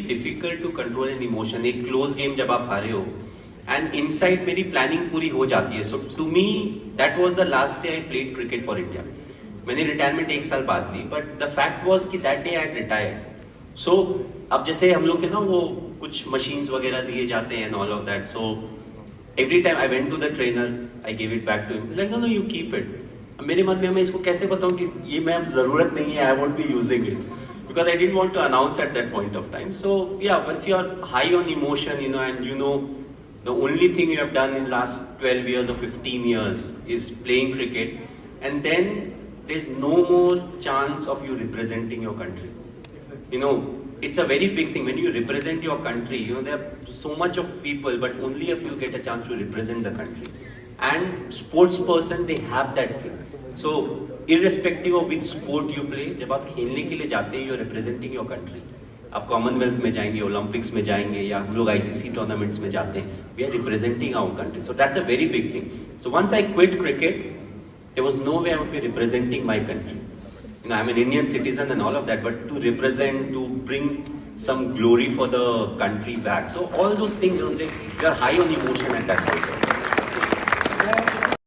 Difficult to control an emotion. एक close game जब आप हारे हो एंड इनसाइड मेरी प्लानिंग पूरी हो जाती है. So to me that was the last day I played cricket for India. मैंने रिटायरमेंट एक साल बाद ली, बट द फैक्ट वाज कि that day I retired. So अब जैसे हम लोग के ना वो कुछ मशीन्स वगैरह दिए जाते हैं and all of that. So every time I went to the trainer, I give it back to him. Like no no you keep it. मेरे मन में मैं इसको कैसे बताऊं कि ये मैं अब जरूरत नहीं है, I won't be using it, because I didn't want to announce at that point of time. So yeah, once you are high on emotion, and the only thing you have done in last 12 years or 15 years is playing cricket, and then there's no more chance of you representing your country. It's a very big thing when you represent your country. There are so much of people, but only if you get a chance to represent the country. And sports person, they have that thing. So irrespective of which sport you play, जब आप खेलने के लिए जाते हैं, you're representing your country. आप Commonwealth में जाएंगे, ओलंपिक्स में जाएंगे, या हम लोग आईसीसी टूर्नामेंट्स में जाते हैं, we are representing our country. So that's a very big thing. So once I quit cricket, there was no way I would be representing my country. I'm an Indian citizen and all of that, but to represent, to bring some glory for the country back. So all those things, you're high on emotion at that point.